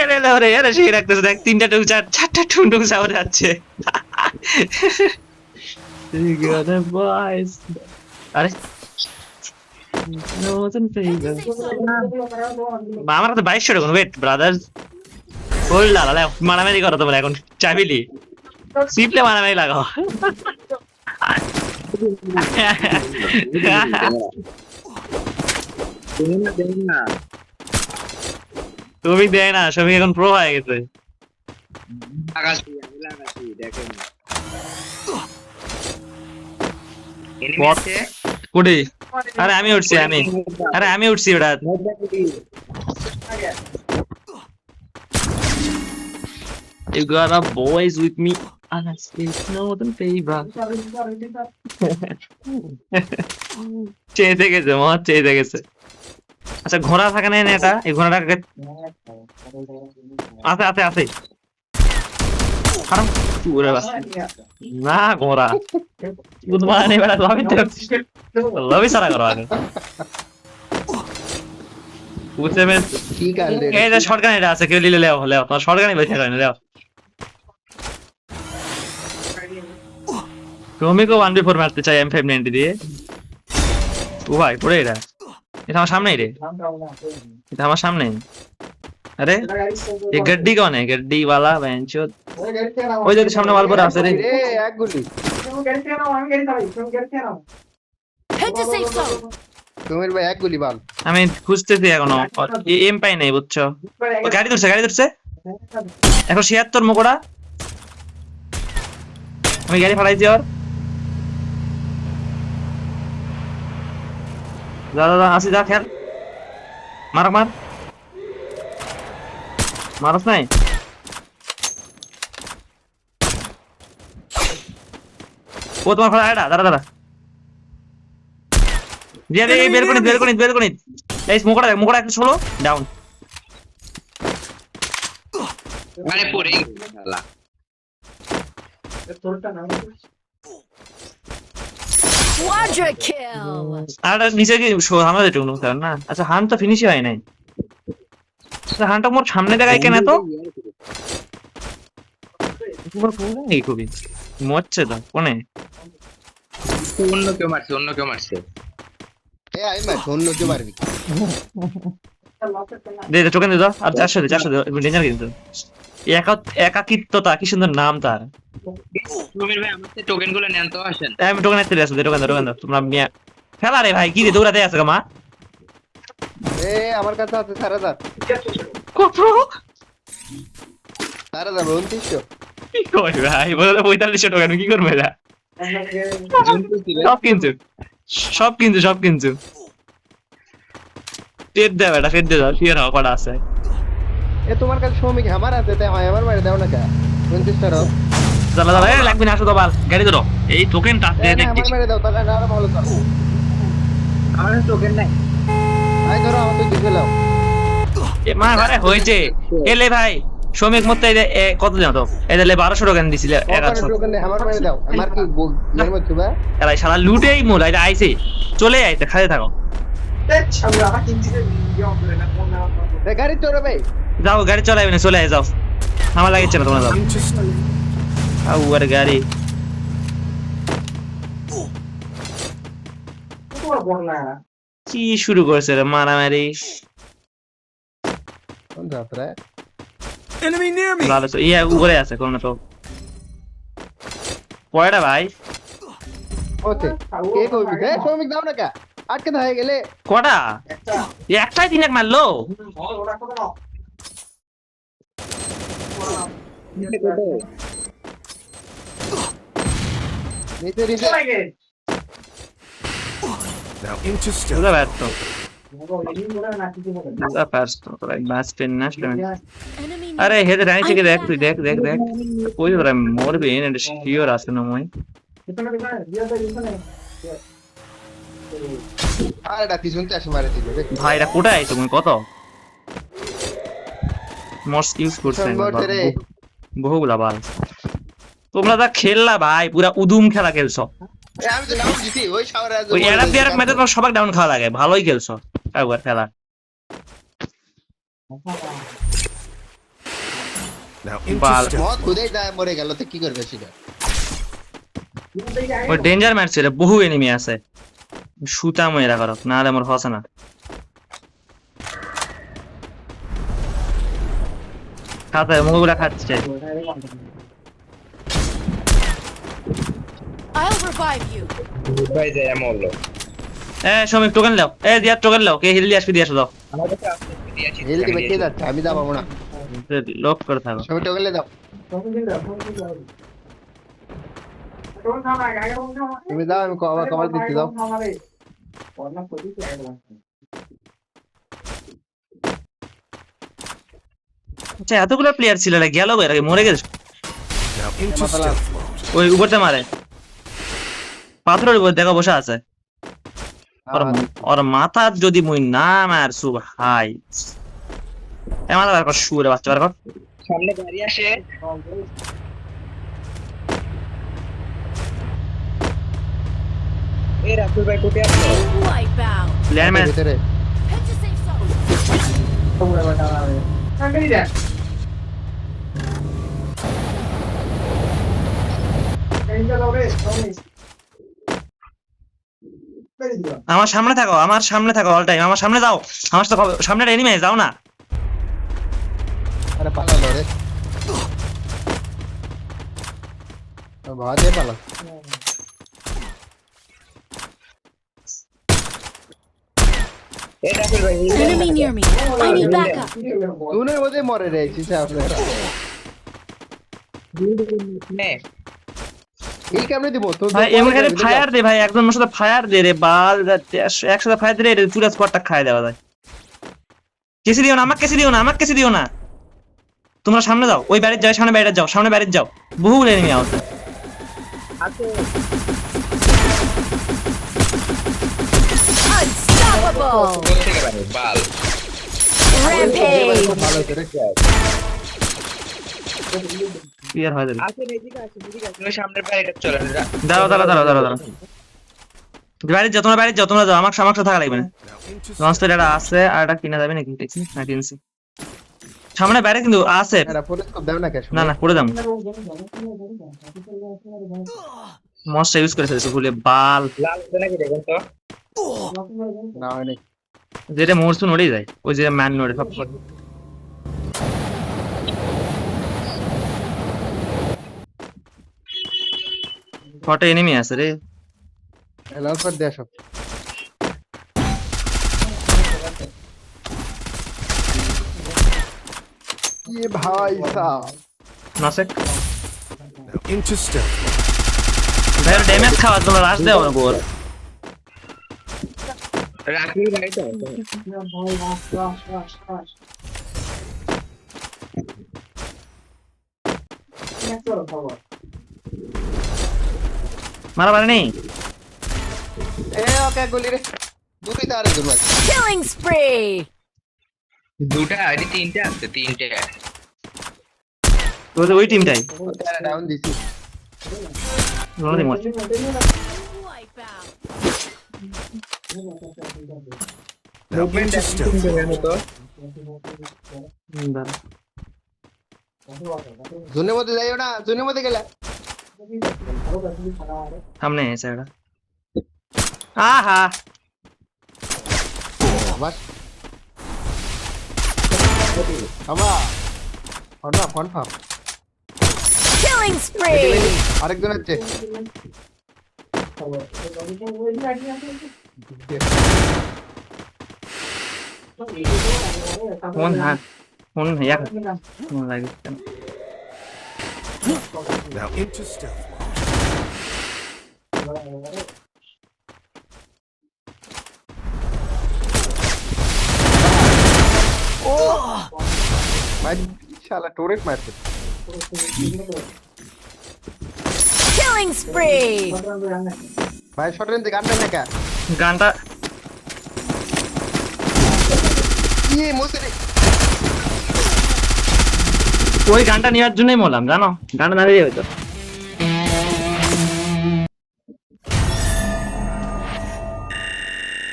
এরে রে এরে সেই রাখতেছে দেখ, তিনটা টুক চারটা টুক সামনে যাচ্ছে। আরে আমার তো 2200 টাকা ওয়েট ব্রাদার্স। ওই লালা মারামারি করো তোমরা এখন, চাবিলি সিপলে মারামারি লাগাও। তুমি দেয় না, সবই এখন প্রো হয়ে গেছে। কুড়ি, আরে আমি উঠছি আরে আমি উঠছি ওটা। You got a boys with me. Honestly, northern favor. চেয়ে গেছে মত, চেয়ে গেছে। আচ্ছা ঘোড়া থাকে না এটা, এই ঘোড়াটাকে আছে আছে আছে। না ঘোড়া বুধমানি বেড়া লবি সারা করো আগে বুঝতে পেরেছি। এই যে শর্টগান এটা আছে, কেউ নিলে লেও লেও, তোমার শর্টগানই বেঁচে গেল লেও। রমিকো 1v4 মারতে চাই M590 দিয়ে। ও ভাই পড়ে এটা, এটা আমার সামনেই রে, এটা আমার সামনে। अरे ये गड्डी कौन है, गड्डी वाला बेंचो ওই যে সামনে মাল পরে আছে রে। এক গুলি তুমি ভাই এক গুলি বাল, আমি খুঁজতেছি এখনো এম পাই নাই বুঝছো। ও গাড়ি ধরছে এখন 76 মোকড়া, আমি গাড়ি ফালাইছি। আর দাদা আসি যা খেল, মার মারস নাই। ও তোমার ঘরে আয়ডা, দাঁড়া দিয়ে দে, বেলকনি এই মোকড়া একটু ছোলো ডাউন। আরে পড়ে গেল তোরটা নাম কোয়াড্রা কিল। আর নিচে কি আমাদের টুকনো কারণ না। আচ্ছা হান তো ফিনিশই হয় নাই, হানটা মোর সামনে দেখায় কেন তো খুবই মরছে তো কোনে। অন্য কেউ মারছে দে টোকেন দে দাও। আর 400 দে ডেঞ্জার কিন্তু একাকিত্বতা কি সুন্দর নাম তার। সুমির ভাই আমাদের টোকেন গুলো নেন তো, আসেন। আমি টোকেন নিতে আসছি, টোকেন দাও তোমরা মিয়া খেলা রে ভাই। কি রে দৌড়াতে আছে মা? এ আমার কাছে আছে 4000 কত 4000 2900 কি কই ভাই বলে 4500 টোকেন কি করবে এরা? সব কিন্তু টেপ দে বেটা, ফের দে দাও ফিয়ার হওয়া কটা আছে। এ তোমার কাছে শ্রমিক আমার আছে তাই হয়, আমার মারে দাও না কে 25 টাকা দাও। এ লাগবে না, আসো তো বাল গাড়ি ধরো। এই টোকেনটা দে দে আমার মারে দাও তাহলে আরো ভালো তো। আমার টোকেন নাই ভাই, ধরো আমার তো দিতে লাও। এ মা ঘরে হইছে এলে ভাই শ্রমিক মতে কত দাও তো এলে 1200 টোকেন দিছিল। 1100 টোকেন নেই আমার মারে দাও। আমার কি এর মধ্যে বা এরা শালা লুটেই মোর এটা আইছে চলে আইছে খাইতে থাকো। গাড়ি চড়ো ভাই, যাও গাড়ি চলাইবে না, চলে যাও আমার লাগছে না তোমরা যাও। আরে গাড়ি কি শুরু করেছে রে মারামারি। ইয়া উপরে আছে কোন তো পয়টা ভাই। শ্রমিক দাও না কে আটকে হয়ে গেলে কটা একটাই দিন এক মারলো। আরে হেদের রানী থেকে দেখ, তুই দেখ কই তোরা মরবে এটা শিওর আছে না মই। ভাই এটা কোথায় আইছো তুমি? কত মস্ত ইউজ করছেন বহুগুলা বাল। তোমরা যা খেললা ভাই পুরা উদুম খেলা খেলছো। ওই এরা দিয়ে ম্যাচে সবাই ডাউন খাওয়া লাগে, ভালোই খেলছো একবার খেলা। Now বাল into মত খুদেই যায় মরে গেল তো কি করবে সেটা ওই ডেঞ্জার মারছে রে, বহু এনিমি আছে। সুতাম এরা করো নাহলে আমার হসে না। খাতে মুখগুলা খাচ্ছে। I'll revive you. ভাই যায় আমলো শ্রমিক টোকেন লাও, দিয়া টোকেন লাও, কে হিল দিয়ে আসবি, দিয়ে আসো দাও। আমার কাছে আছে দিয়েছি হেল দিবে কে যাচ্ছে আমি যাবো না লক করে থাকো। সবাই টোকেলে দাও তুমি দাও আমি কভার দিচ্ছি দাও আচ্ছা এতগুলো প্লেয়ার ছিল রে, গেল এর আগে মরে গেছে। now into stealth mode. ওই উপরতে মারে, পাথরের উপর দেখো বসে আছে। ওর মাথা যদি মুই না মারছু ভাই, এ মাথা বার কর, শুরে বাচ্চা বার কর। সামনে গাড়ি আসে এই রাতুল ভাই কোটে আসলো Wipe out. প্লেয়ার ম্যাচ ভিতরে Head to safe zone. আমার সামনে থাকো, আমার সামনে থাকো অল টাইম, আমার সামনে যাও, আমার সামনে এনিমি যাও না। আরে পালালো রে ভাতে পালা এই রাতুল ভাই Enemy near me. I need backup. তুনের মধ্যে মরে রে চিচা আপনারা নে এই কেমনে দিব তো ভাই এমন ফায়ার দে ভাই, একজন আমার সাথে ফায়ার দে রে বাল, একসাথে ফায়ার দিলে পুরো স্কোয়াডটা খায় দেওয়া যায়। কেসি দিও না, আমাকে কেসি দিও না, আমাকে কেসি দিও না। তোমরা সামনে যাও, ওই বাড়ির যাও, সামনে বাইরে যাও, সামনে বাইরে যাও, বহু এনিমি আছে। আছে Unstoppable. কোথা থেকে পারে বাল Rampage. ভালো করে ক্লিয়ার হয়ে যাবে। আছে এদিকে আছে ওই সামনের বাড়িটা চলেন দাঁড়াও দাঁড়াও দাঁড়াও দাঁড়াও দাঁড়াও, বাইরে যাও, তোমরা বাইরে যাও, তোমরা যাও, আমাকে সাথে থাকা লাগবে না। Now into লঞ্চ তো এটা আছে, আর এটা কিনা যাবে নাকি দেখি, না কিনছি। সামনে বাইরে কিন্তু আছে, এরা পরিস্কোপ দাও না কেন না না করে দাম, মস্ট ইউজ করে ফেলেছে ভুলে বাল। লাল হতে নাকি দেখুন তো না হয়নি যেটা মরসুন ওড়েই যায়, ওই যে ম্যান নোড়ে সব করে। কটা এনিমি আছে রে, লাল পর দে সব ये भाई साहब নাসেক now into stealth mode. ভাই ড্যামেজ খাওয়া, তোমরা রাশ দেও না বল। রাতুল ভাই তো মারা পারে নেই, ए ओके गोली रे दूरी तार दूर मत Killing spree. দুটা আইডি তিনটা আছে তিনটা তোদের ওই টিমটাই तेरा डाउन दिसी রোনাদি মরছে। Wipe out. Now into stealth mode. তো দাঁড়া। জুনে মধ্যে যাইও না জুনে মধ্যে গেলা সামনে এসে এটা, আহা বাস আমা কনফার্ম কনফার্ম Killing spree. আরেকজন আছে কোন হ্যাঁ কোন ইয়া কোন লাগে কেন? Now into stealth mode. भाई শালা টোরেট মারছে Killing spree. ভাই শট রেঞ্জ গানটা না কা গানটা কি মোসরে ওই গানটা নেওয়ার জন্যই বললাম, জানো গানটা না দিয়ে হইতো।